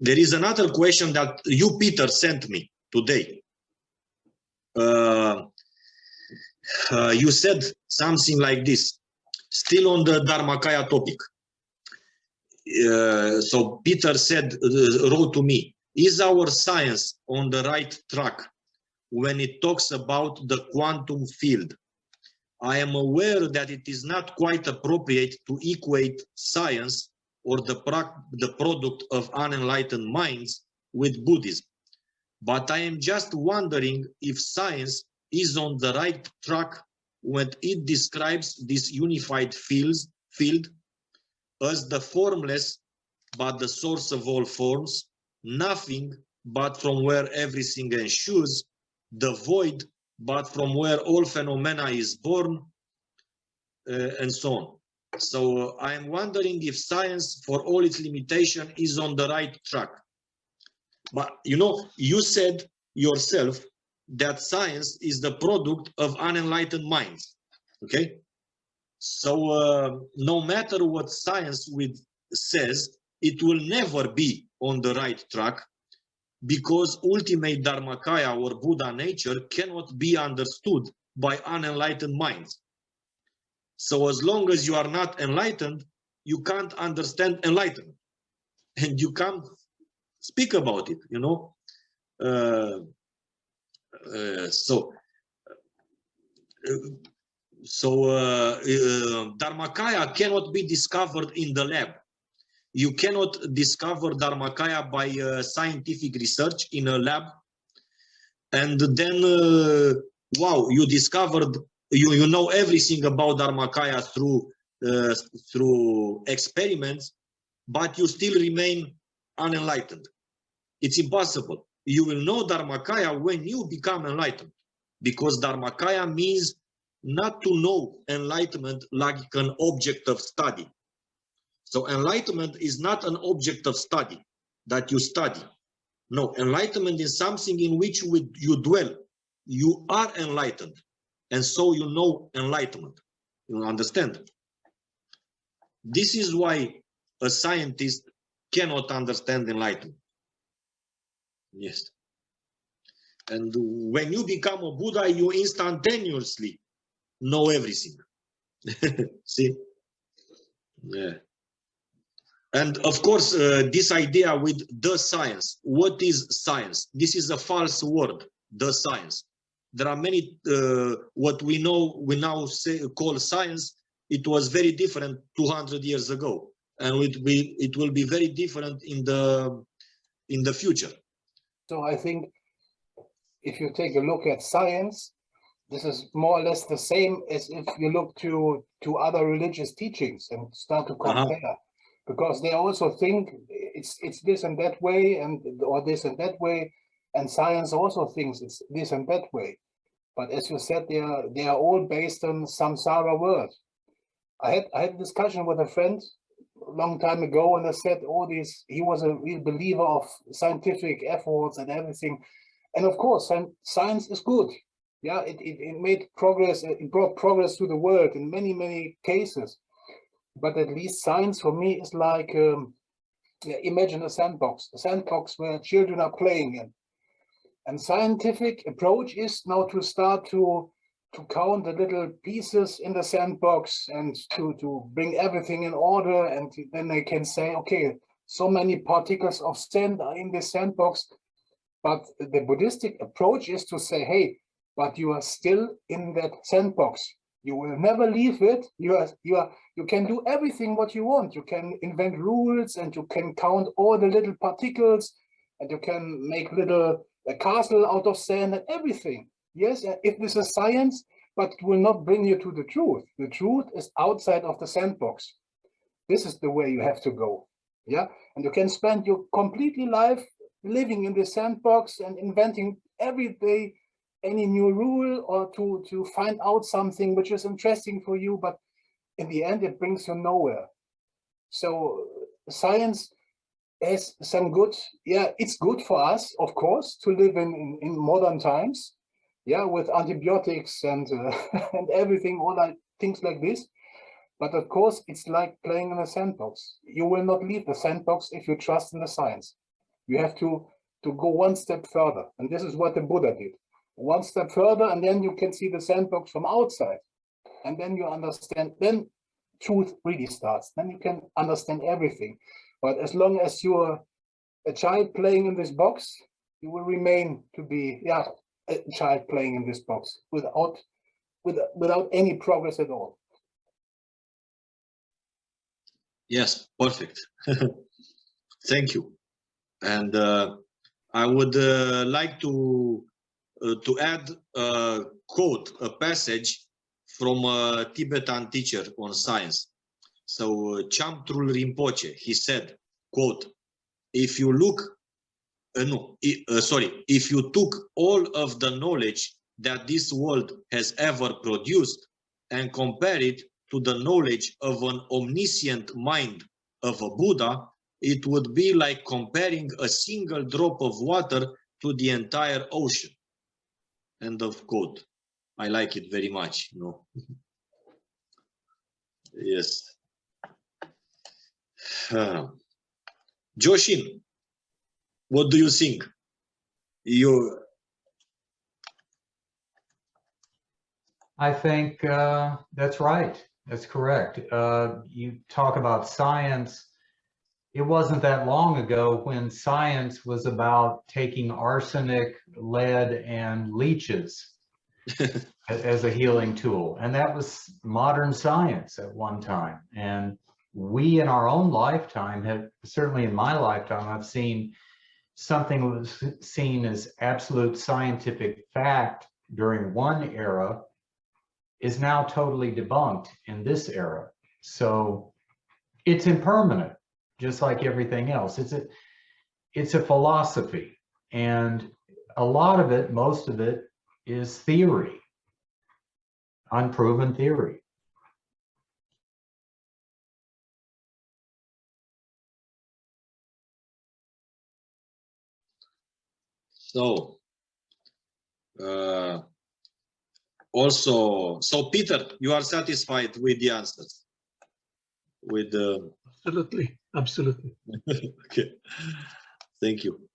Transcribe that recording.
there is another question that you, Peter, sent me today. You said something like this, still on the Dharmakaya topic. So Peter said, wrote to me, is our science on the right track when it talks about the quantum field? I am aware that it is not quite appropriate to equate science or the product of unenlightened minds with Buddhism. But I am just wondering if science is on the right track when it describes this unified field as the formless but the source of all forms, nothing but from where everything ensues, the void but from where all phenomena is born, and so on. So I am wondering if science, for all its limitation, is on the right track. But you know, you said yourself that science is the product of unenlightened minds. Okay? So no matter what science says, it will never be on the right track, because ultimate Dharmakaya or Buddha nature cannot be understood by unenlightened minds. So as long as you are not enlightened, you can't understand enlightenment, and you can't speak about it, you know. Dharmakaya cannot be discovered in the lab. You cannot discover Dharmakaya by scientific research in a lab, and then wow, you discovered, you know everything about Dharmakaya through experiments, but you still remain unenlightened. It's impossible. You will know Dharmakaya when you become enlightened, because Dharmakaya means not to know enlightenment like an object of study. So enlightenment is not an object of study that you study. No, enlightenment is something in which you dwell. You are enlightened, and so you know enlightenment. You understand? This is why a scientist cannot understand enlightenment. Yes. And when you become a Buddha, you instantaneously know everything. See? Yeah. And of course, this idea with the science, what is science? This is a false word, the science. There are many, what we now call science, it was very different 200 years ago. And it will be very different in the future. So I think if you take a look at science, this is more or less the same as if you look to other religious teachings and start to compare. Because they also think it's this and that way, or this and that way, and science also thinks it's this and that way. But as you said, they are all based on samsara world. I had a discussion with a friend a long time ago, and I said he was a real believer of scientific efforts and everything. And of course, science is good. Yeah, it made progress, it brought progress to the world in many, many cases. But at least science for me is like, imagine a sandbox where children are playing in. And scientific approach is now to start to count the little pieces in the sandbox and to bring everything in order. And then they can say, okay, so many particles of sand are in this sandbox. But the Buddhistic approach is to say, hey, but you are still in that sandbox. You will never leave it. You can do everything what you want. You can invent rules, and you can count all the little particles, and you can make a castle out of sand and everything. Yes, if this is science, but it will not bring you to the truth. The truth is outside of the sandbox. This is the way you have to go. Yeah, and you can spend your completely life living in the sandbox and inventing every day any new rule, or to find out something which is interesting for you, but in the end it brings you nowhere. So science has some good, yeah, it's good for us, of course, to live in modern times, yeah, with antibiotics and and everything, all that things like this. But of course, it's like playing in a sandbox. You will not leave the sandbox if you trust in the science. You have to go one step further. And this is what the Buddha did. One step further, and then you can see the sandbox from outside. And then you understand, then truth really starts. Then you can understand everything. But as long as you're a child playing in this box, you will remain to be, yeah, a child playing in this box without any progress at all. Yes, perfect. Thank you. And I would like to add a quote, a passage from a Tibetan teacher on science. So Chamtrul Rinpoche, he said, quote, if you look, if you took all of the knowledge that this world has ever produced and compare it to the knowledge of an omniscient mind of a Buddha, it would be like comparing a single drop of water to the entire ocean. End of quote. I like it very much, you know. Yes. Joshin, what do you think? I think that's right. That's correct. You talk about science. It wasn't that long ago when science was about taking arsenic, lead, and leeches as a healing tool. And that was modern science at one time. And we in our own lifetime have, certainly in my lifetime, I've seen something that was seen as absolute scientific fact during one era is now totally debunked in this era. So it's impermanent, just like everything else. It's a philosophy, and a lot of it, most of it, is theory, unproven theory. So also, so Peter, you are satisfied with the answers? With absolutely. Okay, thank you.